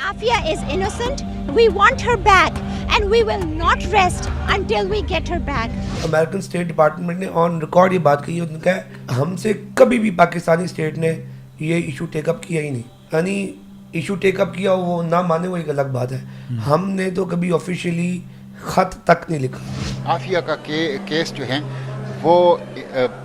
Afia is innocent. We want her back and we will not rest until we get her back. American state department ने on record ये बात कही है, उन्होंने कहा हमसे कभी भी पाकिस्तानी स्टेट ने ये इशू टेकअप किया ही नहीं। यानी इशू टेकअप किया वो ना माने वो एक अलग बात है, हमने तो कभी ऑफिशियली खत तक नहीं लिखा। आफिया का केस जो है वो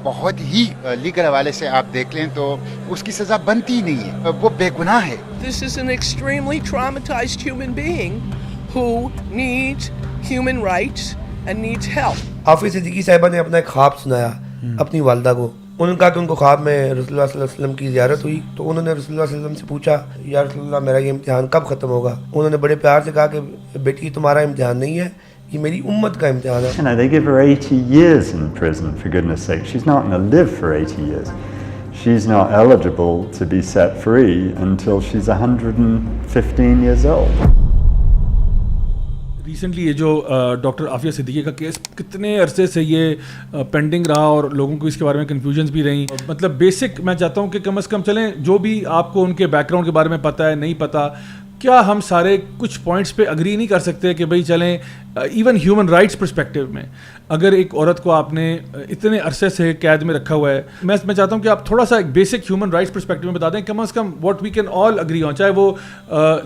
बहुत ही लीगल हवाले से आप देख लें तो उसकी सज़ा बनती ही नहीं है, वो बेगुनाह है। This is an extremely traumatized human being who needs human rights and needs help. Aafia Siddiqui साहिबा ने अपना एक ख्वाब सुनाया अपनी वालदा को। उन्होंने कहा कि उनको ख्वाब में रसूलुल्लाह सल्लल्लाहु अलैहि वसल्लम की ज़ियारत हुई, तो उन्होंने रसूलुल्लाह सल्लल्लाहु अलैहि वसल्लम से पूछा, या रसूलुल्लाह मेरा ये इम्तिहान कब ख़त्म होगा? उन्होंने बड़े प्यार से कहा कि बेटी तुम्हारा इम्तिहान नहीं है, ये मेरी उम्मत का इम्तिहान है। You know, they give her 80 years in prison, for goodness sake. She's not going to live for 80 years. She's not eligible to be set free until she's 115 years old. Recently ये जो डॉक्टर आफिया सिद्दीकी का case कितने अरसे से ये pending रहा और लोगों को इसके बारे में कन्फ्यूजन्स भी रही। मतलब बेसिक मैं चाहता हूँ कि कम से कम चलें, जो भी आपको उनके बैकग्राउंड के बारे में पता है नहीं पता, क्या हम सारे कुछ पॉइंट्स पे अग्री नहीं कर सकते कि भाई चलें इवन ह्यूमन राइट्स पर्सपेक्टिव में अगर एक औरत को आपने इतने अरसे से कैद में रखा हुआ है, मैं चाहता हूं कि आप थोड़ा सा एक बेसिक ह्यूमन राइट्स पर्सपेक्टिव में बता दें कम से कम what we can all agree on, चाहे वो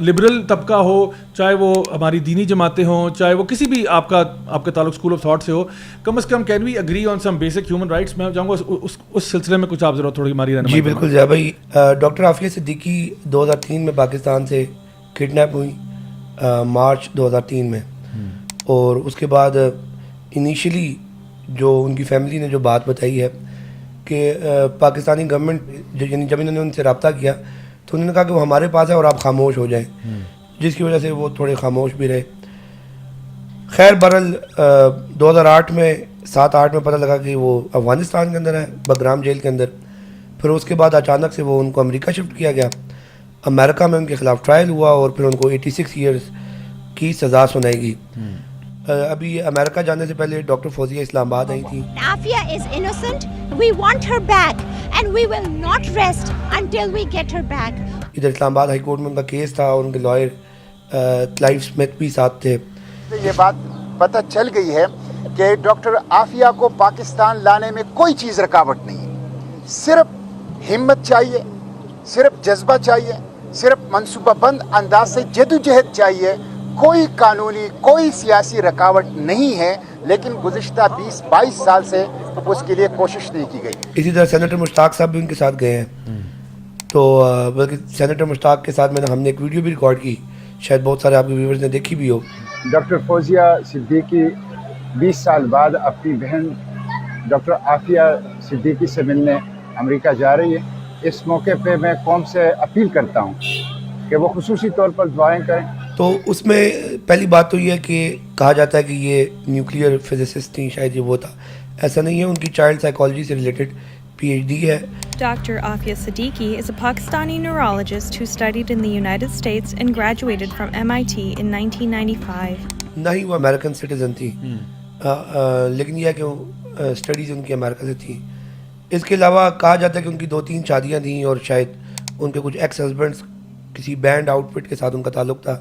लिबरल तबका हो, चाहे वो हमारी दीनी जमातें हों, चाहे वो किसी भी आपका ताल्लुक स्कूल ऑफ थॉट से हो, कम से कम can we agree on some basic human rights. मैं चाहूँगा उस सिलसिले में कुछ आप ज़रा थोड़ी हमारी रहनुमाई। जी बिल्कुल जय भाई। डॉक्टर आफिया सिद्दीकी 2003 में पाकिस्तान से किडनैप हुई मार्च 2003 में, और उसके बाद इनिशियली जो उनकी फैमिली ने जो बात बताई है कि पाकिस्तानी गवर्नमेंट यानी जब इन्होंने उनसे रब्ता किया तो उन्होंने कहा कि वो हमारे पास है और आप खामोश हो जाएं, जिसकी वजह से वो थोड़े खामोश भी रहे। खैर बहरहाल 2008 में 7-8 में पता लगा कि वो अफ़गानिस्तान के अंदर है, बगराम जेल के अंदर। फिर उसके बाद अचानक से वो उनको अमेरिका शिफ्ट किया गया, अमेरिका में उनके खिलाफ ट्रायल हुआ और फिर उनको 86 ईयर्स की सज़ा सुनाई गई। अभी अमेरिका जाने से पहले डॉक्टर फौजिया इस्लामाबाद आई थी। Afia is innocent. We want her back and we will not rest until we get her back. इधर इस्लामाबाद हाई कोर्ट में उनका केस था और उनके लॉयर क्लाइव स्मिथ भी साथ थे। ये बात पता चल गई है कि डॉक्टर आफिया को पाकिस्तान लाने में कोई चीज़ रुकावट नहीं है, सिर्फ हिम्मत चाहिए, सिर्फ जज्बा चाहिए, सिर्फ मनसूबाबंद अंदाज से जदोजहद चाहिए। कोई कानूनी कोई सियासी रुकावट नहीं है, लेकिन गुज़िश्ता 20-22 साल से उसके लिए कोशिश नहीं की गई। इसी तरह सेनेटर मुश्ताक साहब भी उनके साथ गए हैं, तो बल्कि सेनेटर मुश्ताक के साथ हमने एक वीडियो भी रिकॉर्ड की, शायद बहुत सारे आपके व्यूवर्स ने देखी भी हो। डॉक्टर फौजिया सिद्दीकी 20 साल बाद अपनी बहन डॉक्टर आफिया सिद्दीकी से मिलने अमेरिका जा रही है। इस मौके पे मैं कौम से अपील करता हूँ कि वो खुसूसी तौर पर दुआएं करें। तो उसमें पहली बात तो ये है कि कहा जाता है कि ये न्यूक्लियर फिजिसिस्ट थी, शायद ये वो था, ऐसा नहीं है। उनकी चाइल्ड साइकोलॉजी से रिलेटेड PhD है। Dr. Afia Siddiqui is a Pakistani neurologist who studied in the United States and graduated from MIT in 1995. ना ही वो अमेरिकन सिटीजन थी, लेकिन यह है कि स्टडीज़ उनकी अमेरिका से थी। इसके अलावा कहा जाता है कि उनकी 2-3 शादियाँ थी और शायद उनके कुछ एक्स हस्बैंड्स किसी बैंड आउटफिट के साथ उनका ताल्लुक था।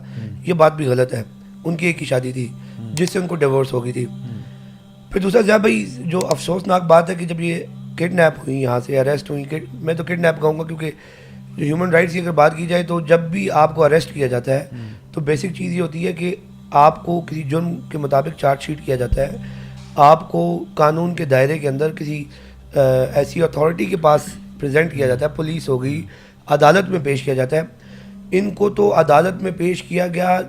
ये बात भी गलत है, उनकी एक ही शादी थी जिससे उनको डिवोर्स हो गई थी। फिर दूसरा जब भाई जो अफसोसनाक बात है कि जब ये किडनैप हुई, यहाँ से अरेस्ट हुई, मैं तो किडनैप कहूँगा क्योंकि जो ह्यूमन राइट्स की अगर बात की जाए तो जब भी आपको अरेस्ट किया जाता है तो बेसिक चीज़ ये होती है कि आपको किसी जुर्म के मुताबिक चार्जशीट किया जाता है, आपको कानून के दायरे के अंदर किसी ऐसी अथॉरिटी के पास प्रेजेंट किया जाता है, पुलिस हो गई, अदालत में पेश किया जाता है। इनको तो अदालत में पेश किया गया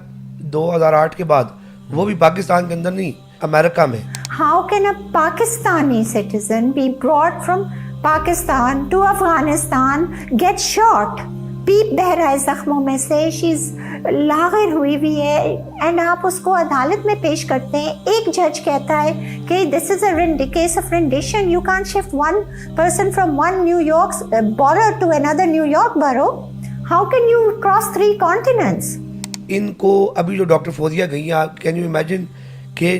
2008 के बाद, वो भी पाकिस्तान के अंदर नहीं, अमेरिका में। How can a Pakistani citizen be brought from Pakistan to Afghanistan, get shot? पीप बह रहा है जख्मों में से, शीज लागिर हुई हुई है, एंड आप उसको अदालत में पेश करते हैं। एक जज कहता है कि this is a case of rendition, you can't shift one person from one New York borough to another New York borough, how can you cross 3 continents? इनको अभी जो डॉक्टर फौजिया गई हैं, कैन यू इमेजिन कि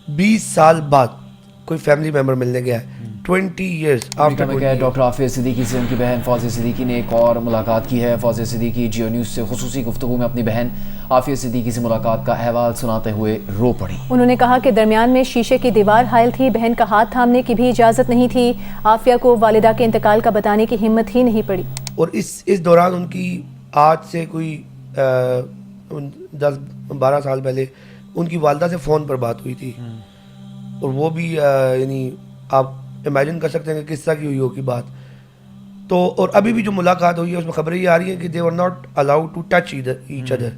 20 साल बाद कोई फैमिली मेम्बर मिलने गया है, 20 years after 20 years. Doctor Aafia Siddiqui سے ان کی بہن فوزیہ صدیقی نے ایک اور ملاقات کی ہے. فوزیہ صدیقی جیو نیوز سے خصوصی گفتگو میں اپنی بہن عافیہ صدیقی سے ملاقات کا احوال سناتے ہوئے رو پڑی. انہوں نے کہا کہ درمیان میں شیشے کی دیوار حائل تھی, بہن کا ہاتھ تھامنے کی بھی اجازت نہیں تھی. عافیہ کو والدہ کے انتقال کا بتانے کی ہمت ہی نہیں پڑی. اور اس دوران ان کی آج سے کوئی 10-12 سال پہلے ان کی والدہ سے فون پر بات ہوئی تھی, اور وہ بھی یعنی آپ امیجن کر سکتے ہیں کہ کس طرح کی ہوئی ہوگی بات. تو اور ابھی بھی جو ملاقات ہوئی ہے اس میں خبریں یہ آ رہی ہیں کہ they were not allowed to touch each other,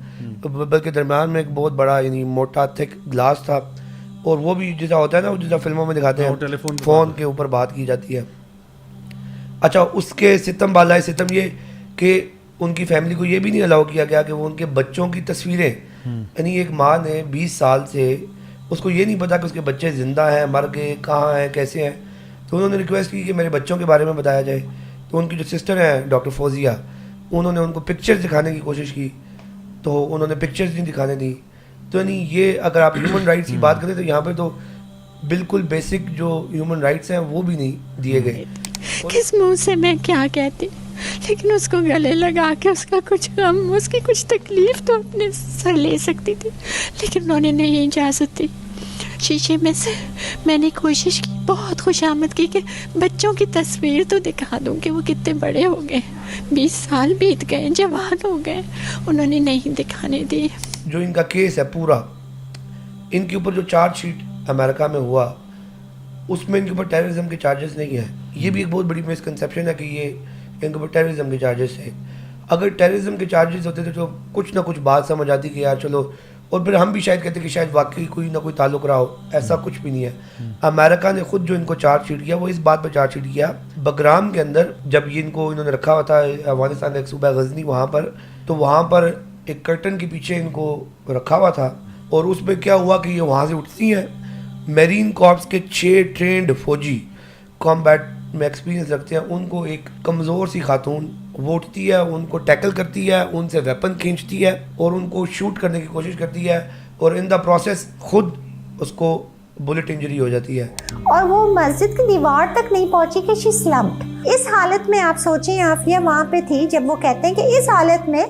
بلکہ درمیان میں ایک بہت بڑا یعنی موٹا تھک گلاس تھا, اور وہ بھی جیسا ہوتا ہے نا جیسا فلموں میں دکھاتے ہیں فون کے اوپر بات کی جاتی ہے. اچھا, اس کے ستم بالائے ستم یہ کہ ان کی فیملی کو یہ بھی نہیں الاؤ کیا گیا کہ وہ ان کے بچوں کی تصویریں, یعنی ایک ماں نے 20 سال سے اس کو یہ نہیں پتا کہ اس کے بچے زندہ ہیں, مر گئے, کہاں ہیں, کیسے ہیں. تو انہوں نے ریکویسٹ کی کہ میرے بچوں کے بارے میں بتایا جائے. تو ان کی جو سسٹر ہیں ڈاکٹر فوزیہ, انہوں نے ان کو پکچرز دکھانے کی کوشش کی, تو انہوں نے پکچرز نہیں دکھانے دی. تو یعنی یہ اگر آپ ہیومن رائٹس کی بات کریں تو یہاں پہ تو بالکل بیسک جو ہیومن رائٹس ہیں وہ بھی نہیں دیے گئے. کس منہ سے میں کیا کہتی, لیکن اس کو گلے لگا کے اس کا کچھ غم, اس کی کچھ تکلیف تو اپنے سر لے سکتی تھی, لیکن انہوں نے نہیں اجازت دی. شیشے میں سے میں نے کوشش کی, بہت خوش آمد کی کہ بچوں کی تصویر تو دکھا دوں کہ وہ کتنے بڑے ہو گئے, 20 سال بیت گئے, جوان ہو گئے. انہوں نے نہیں دکھانے دی. جو ان کا کیس ہے پورا, ان کے اوپر جو چارج شیٹ امریکہ میں ہوا اس میں ان کے اوپر ٹیررزم کے چارجز نہیں ہیں. یہ بھی ایک بہت بڑی مسکنسیپشن ہے کہ یہ ان کے اوپر ٹیررزم کے چارجز ہیں. اگر ٹیررزم کے چارجز ہوتے تھے تو کچھ نہ کچھ بات سمجھ آتی کہ یار چلو, اور پھر ہم بھی شاید کہتے کہ شاید واقعی کوئی نہ کوئی تعلق رہا ہو. ایسا کچھ بھی نہیں ہے. امریکہ نے خود جو ان کو چارج شیٹ کیا وہ اس بات پہ چارج شیٹ کیا, بگرام کے اندر جب یہ انہوں نے رکھا ہوا تھا افغانستان کا ایک صوبہ غزنی وہاں پر, تو وہاں پر ایک کرٹن کے پیچھے ان کو رکھا ہوا تھا, اور اس میں کیا ہوا کہ یہ وہاں سے اٹھتی ہیں. میرین کارپس کے 6 ٹرینڈ فوجی کامبیٹ میں ایکسپیرینس رکھتے ہیں, ان کو ایک کمزور سی خاتون وہ اٹھتی ہے, ان کو ٹیکل کرتی ہے, ان سے ویپن کھینچتی ہے اور ان کو شوٹ کرنے کی کوشش کرتی ہے, اور ان دا پروسیس خود اس کو بلٹ انجری ہو جاتی ہے. اور وہ مسجد کی دیوار تک نہیں پہنچی کہ شی سلمپڈ. اس حالت میں آپ سوچیں عافیہ وہاں پہ تھی جب وہ کہتے ہیں کہ اس حالت میں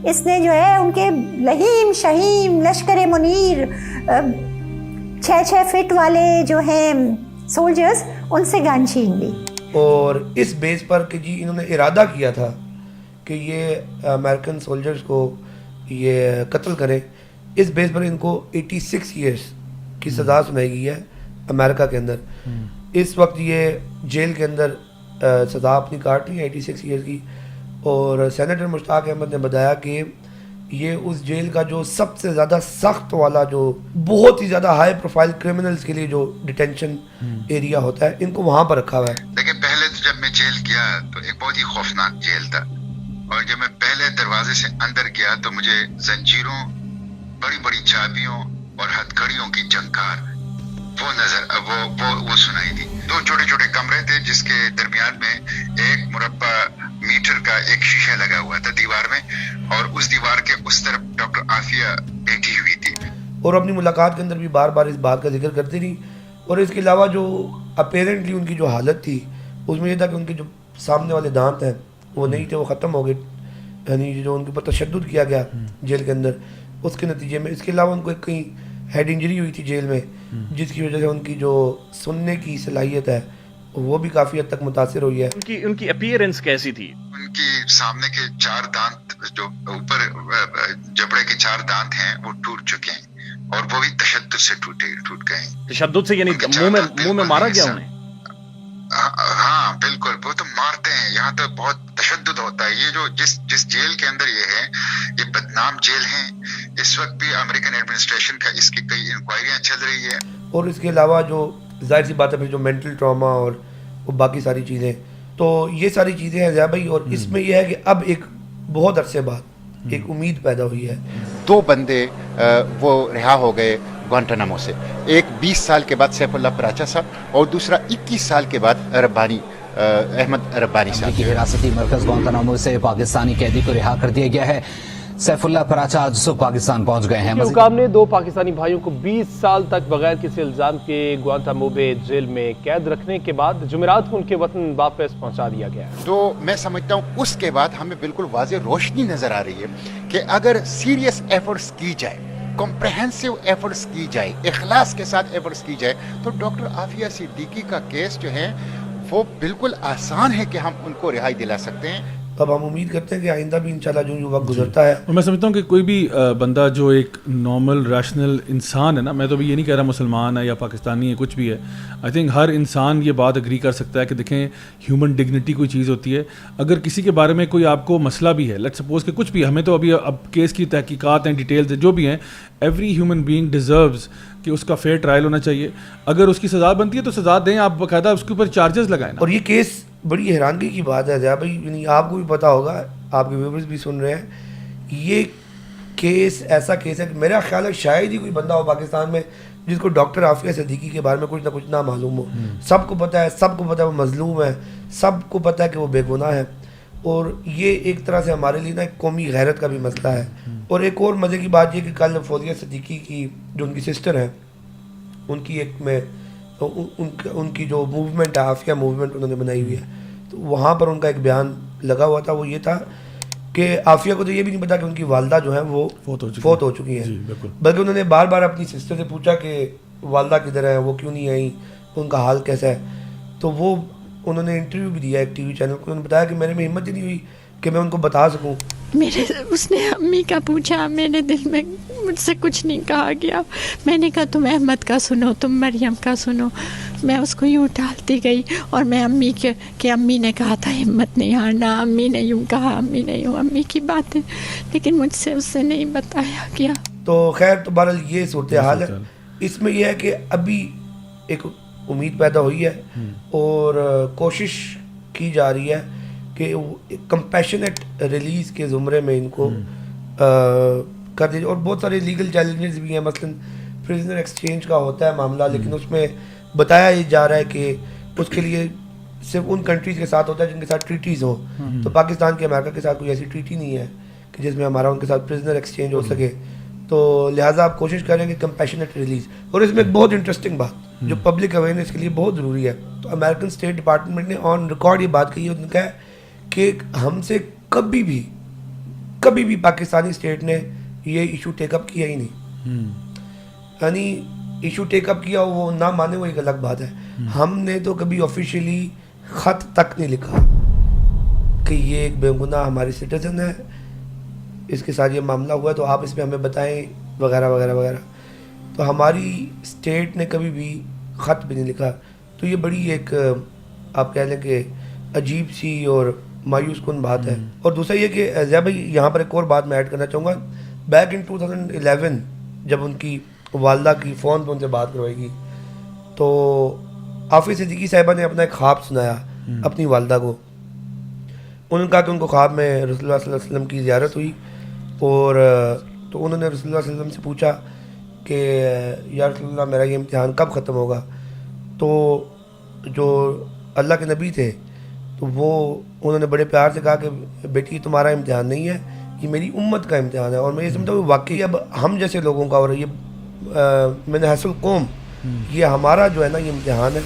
اس نے جو ہے ان کے لہیم شہیم لشکر منیر 6 فٹ والے جو ہیں سولجرز, ان سے گن چھین لی. اور اس بیس پر کہ جی انہوں نے ارادہ کیا تھا کہ یہ امریکن سولجرز کو یہ قتل کریں, اس بیس پر ان کو 86 ایئرس کی سزا سنائی گئی ہے امریکہ کے اندر. اس وقت یہ جیل کے اندر سزا اپنی کاٹ رہی ہے 86 ایئرس کی. اور سینیٹر مشتاق احمد نے بتایا کہ یہ اس جیل کا جو سب سے زیادہ سخت والا, جو بہت ہی زیادہ ہائی پروفائل کرمنلز کے لیے جو ڈیٹینشن ایریا ہوتا ہے, ان کو وہاں پر رکھا ہوا ہے. دیکھیں, پہلے تو جب میں جیل گیا تو ایک بہت ہی خوفناک جیل تھا, اور جب میں پہلے دروازے سے اندر گیا تو مجھے زنجیروں, بڑی بڑی چابیوں اور ہتھکڑیوں کی جھنکار وہ سنائی دی. 2 چھوٹے چھوٹے کمرے تھے جس کے درمیان میں ایک مربع میٹر کا ایک شیشہ لگا ہوا تھا دیوار میں, اور اس دیوار کے اس طرف ڈاکٹر عافیہ بیٹھی ہوئی تھی. اور اپنی ملاقات کے اندر بھی بار بار اس بات کا ذکر کرتی رہی. اور اس کے علاوہ جو اپیرنٹلی ان کی جو حالت تھی اس میں یہ تھا کہ ان کے جو سامنے والے دانت ہیں وہ نہیں تھے, وہ ختم ہو گئے, یعنی جو ان کے اوپر تشدد کیا گیا جیل کے اندر اس کے نتیجے میں. اس کے علاوہ ان کو ایک کہیں ہیڈ انجری ہوئی تھی جیل میں, جس کی وجہ سے ان کی جو سننے کی صلاحیت ہے وہ بھی کافی حد تک متاثر ہوئی ہے. ان کی اپیئرنس کیسی تھی؟ ان کی سامنے کے 4 دانت, جو اوپر جبڑے کے 4 دانت ہیں, وہ ٹوٹ چکے ہیں, اور وہ بھی تشدد سے ٹوٹ گئے ہیں. تشدد سے یعنی منہ میں مارا گیا انہیں؟ ہاں بالکل, وہ تو مارتے ہیں. یہاں تو بہت تشدد ہوتا ہے. یہ جو جس جیل کے اندر یہ ہے, یہ بدنام جیل ہیں. اس وقت بھی امریکن ایڈمنسٹریشن کا اس کی کئی انکوائریاں چل رہی ہے. اور اس کے علاوہ جو ظاہر سی بات ہے جو مینٹل ٹراما اور وہ باقی ساری چیزیں, تو یہ ساری چیزیں ہیں ضیاء بھائی. اور اس میں یہ ہے کہ اب ایک بہت عرصے بعد ایک امید پیدا ہوئی ہے. 2 بندے وہ رہا ہو گئے گوانٹانامو سے, ایک 20 سال کے بعد سیف اللہ پراچا صاحب, اور دوسرا 21 سال کے بعد احمد ربانی صاحب. حراستی مرکز گوانتانامو سے پاکستانی قیدی کو رہا کر دیا گیا ہے. सैफुल्लाह कराचा आज सुबह पाकिस्तान पहुंच गए हैं। हुकाम ने 2 पाकिस्तानी भाइयों को 20 साल तक बगैर किसी इल्जाम के गुआंतानामो बे जेल में कैद रखने के बाद जुमेरात को उनके वतन वापस पहुंचा दिया गया। तो मैं समझता हूँ उसके बाद हमें बिल्कुल वाज़ेह रोशनी नज़र आ रही है कि अगर सीरियस एफर्ट्स की जाए, कॉम्प्रहेंसिव एफर्ट्स की जाए, इखलास के साथ एफर्ट्स की जाए, तो डॉक्टर आफिया सिद्दीकी का केस जो है वो बिल्कुल आसान है कि हम उनको रिहाई दिला सकते हैं। अब हम उम्मीद करते हैं कि आइंदा भी इंशाल्लाह जो वक्त गुजरता है, और मैं समझता हूँ कि कोई भी बंदा जो एक नॉर्मल रैशनल इंसान है ना, मैं तो अभी ये नहीं कह रहा मुसलमान है या पाकिस्तानी है, कुछ भी है, आई थिंक हर इंसान ये बात एग्री कर सकता है कि देखें ह्यूमन डिग्निटी कोई चीज़ होती है। अगर किसी के बारे में कोई आपको मसला भी है, लेट्स सपोज कि कुछ भी, हमें तो अभी अब केस की तहकीकात हैं, डिटेल्स जो भी हैं, एवरी ह्यूमन बीइंग डिज़र्व्स कि उसका फेयर ट्रायल होना चाहिए। अगर उसकी सज़ा बनती है तो सज़ा दें, आप बाकायदा उसके ऊपर चार्जेस लगाएं ना। और ये केस बड़ी हैरानगी की बात है ज़िया भाई, यानी आपको भी पता होगा, आपके व्यूअर्स भी सुन रहे हैं, ये केस ऐसा केस है कि मेरा ख्याल है शायद ही कोई बंदा हो पाकिस्तान में जिसको डॉक्टर आफिया सिद्दीकी के बारे में कुछ ना कुछ ना मालूम हो। सबको पता है वो मजलूम है, सबको पता है कि वो बेगुनाह है, और ये एक तरह से हमारे लिए ना एक कौमी गैरत का भी मसला है। और एक और मज़े की बात ये कि कल फौजिया सिद्दीकी की जो उनकी सिस्टर है, उनकी एक में उनकी जो मूवमेंट है, आफिया मूवमेंट उन्होंने बनाई हुई है, तो वहाँ पर उनका एक बयान लगा हुआ था। वो ये था कि आफिया को तो ये भी नहीं पता कि उनकी वालदा जो है वो फोत हो चुकी हैं, बल्कि उन्होंने बार बार अपनी सिस्टर से पूछा कि वालदा किधर है, वो क्यों नहीं आई, उनका हाल कैसा है। तो वो उन्होंने इंटरव्यू भी दिया एक टीवी चैनल को, उन्होंने बताया कि मेरे में हिम्मत ही नहीं हुई कि मैं उनको बता सकूं। उसने अम्मी का पूछा, मेरे दिल में मुझसे कुछ नहीं कहा गया। मैंने कहा तुम अहमद का सुनो, तुम मरियम का सुनो। मैं उसको यूँ टालती गई, और मैं अम्मी के अम्मी ने कहा था हिम्मत नहीं हारना, अम्मी ने यूँ कहा, अम्मी ने यूँ, अम्मी की बातें, लेकिन मुझसे उससे नहीं बताया गया। तो खैर, तो बहरहाल ये सूरत हाल है। इसमें यह है कि अभी एक उम्मीद पैदा हुई है और कोशिश की जा रही है कि कंपैशनेट रिलीज़ के ज़ुमरे में इनको कर दीजिए। और बहुत सारे लीगल चैलेंजेस भी हैं, मसलन प्रिजनर एक्सचेंज का होता है मामला, लेकिन उसमें बताया जा रहा है कि उसके लिए सिर्फ उन कंट्रीज़ के साथ होता है जिनके साथ ट्रीटीज़ हो। तो पाकिस्तान के अमेरिका के साथ कोई ऐसी ट्रीटी नहीं है कि जिसमें हमारा उनके साथ प्रिजनर एक्सचेंज हो सके। तो लिहाजा आप कोशिश करेंगे कंपैशनेट रिलीज़। और इसमें एक बहुत इंटरेस्टिंग बात जो पब्लिक अवेयरनेस के लिए बहुत ज़रूरी है, तो अमेरिकन स्टेट डिपार्टमेंट ने ऑन रिकॉर्ड ये बात कही है, उन्होंने कहा कि हमसे कभी भी पाकिस्तानी स्टेट ने ये इशू टेकअप किया ही नहीं। यानी इशू टेकअप किया हो वो ना माने वो एक अलग बात है, हमने तो कभी ऑफिशियली ख़त तक नहीं लिखा कि ये एक बेगुनाह हमारी सिटीजन है, इसके साथ ये मामला हुआ, तो आप इस पर हमें बताएं वगैरह वगैरह वगैरह। तो हमारी स्टेट ने कभी भी ख़त भी नहीं लिखा। तो ये बड़ी एक आप कह लें कि अजीब सी और मायूस कुन बात है। और दूसरा ये कि ज़िया भाई, यहाँ पर एक और बात मैं ऐड करना चाहूँगा। बैक इन 2011 जब उनकी वालदा की फ़ोन पर उनसे बात करवाएगी, तो आफिया सिद्दीकी साहिबा ने अपना एक ख्वाब सुनाया अपनी वालदा को। उन्होंने कहा कि उनको ख्वाब में रसूलुल्लाह सल्लल्लाहु अलैहि वसल्लम की ज़ियारत हुई, और तो उन्होंने रसूलुल्लाह सल्लल्लाहु अलैहि वसल्लम से पूछा कि या रसूलुल्लाह मेरा ये इम्तिहान कब ख़त्म होगा। तो जो अल्लाह के नबी थे तो वो उन्होंने बड़े प्यार से कहा कि बेटी तुम्हारा इम्तिहान नहीं है, ये मेरी उम्मत का इम्तिहान है। और मैं ये समझता हूँ वाकई अब हम जैसे लोगों का, और ये मैंने हसल कौम, ये हमारा जो है ना ये इम्तिहान है।